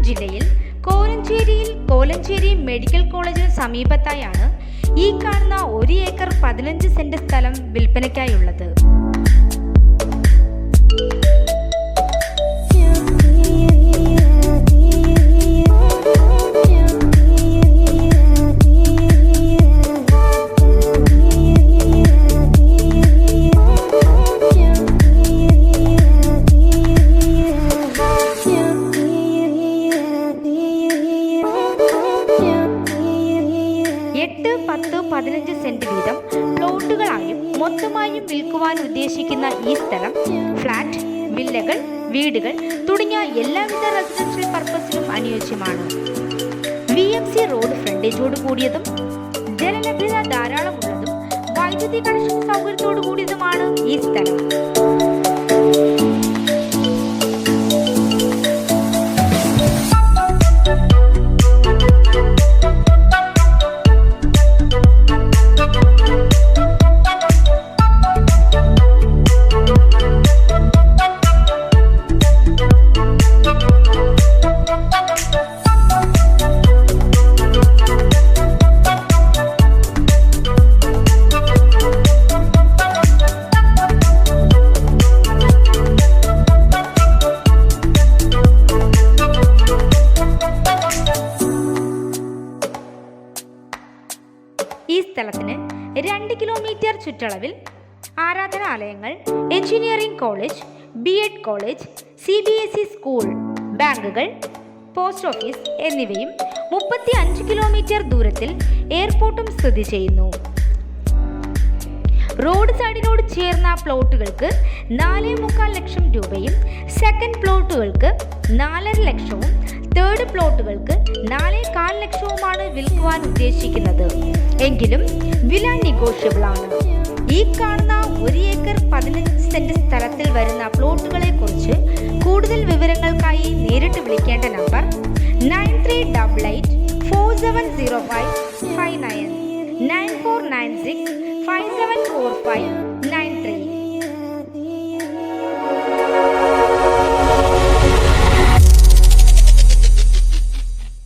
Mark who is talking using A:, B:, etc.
A: ജില്ലയിൽ കോലഞ്ചേരിയിൽ കോലഞ്ചേരി മെഡിക്കൽ കോളേജിന് സമീപത്തായാണ് ഈ കാണുന്ന 1 ഏക്കർ 15 സെന്റ് സ്ഥലം വിൽപ്പനയ്ക്കായുള്ളത്. എട്ട്, 10, 15 സെന്റ് വീതം പ്ലോട്ടുകളായും മൊത്തമായും വിൽക്കുവാൻ ഉദ്ദേശിക്കുന്ന ഈ സ്ഥലം ഫ്ലാറ്റ്, വില്ലകൾ, വീടുകൾ തുടങ്ങിയ എല്ലാവിധ റെസിഡൻഷ്യൽ പർപ്പസിനും അനുയോജ്യമാണ്. VMC റോഡ് ഫ്രണ്ടേജോട് കൂടിയതും ജലലഭ്യത ധാരാളമുള്ളതും വൈദ്യുതി കണക്ഷൻ സൗകര്യത്തോടു കൂടിയതുമാണ് ഈ സ്ഥലം. ഈ സ്ഥലത്തിന് 2 കിലോമീറ്റർ ചുറ്റളവിൽ ആരാധനാലയങ്ങൾ, engineering college, B.Ed college, CBSE school, ബാങ്കുകൾ, പോസ്റ്റ് ഓഫീസ് എന്നിവയും 35 കിലോമീറ്റർ ദൂരത്തിൽ എയർപോർട്ടും സ്ഥിതി ചെയ്യുന്നു. റോഡ് സൈഡിനോട് ചേർന്ന പ്ലോട്ടുകൾക്ക് 4.25 ലക്ഷം രൂപയും സെക്കൻഡ് പ്ലോട്ടുകൾക്ക് 4.5 ലക്ഷവും തേർഡ് പ്ലോട്ടുകൾക്ക് 4.25 ലക്ഷവുമാണ് വിൽക്കുവാൻ ഉദ്ദേശിക്കുന്നത്. എങ്കിലും വില നെഗോഷ്യബിൾ ആണ്. ഈ കാണുന്ന 1 ഏക്കർ 15 സെന്റ് സ്ഥലത്തിൽ വരുന്ന പ്ലോട്ടുകളെ കുറിച്ച് കൂടുതൽ വിവരങ്ങൾക്കായി നേരിട്ട് വിളിക്കേണ്ട നമ്പർ 9388470559 9496574593.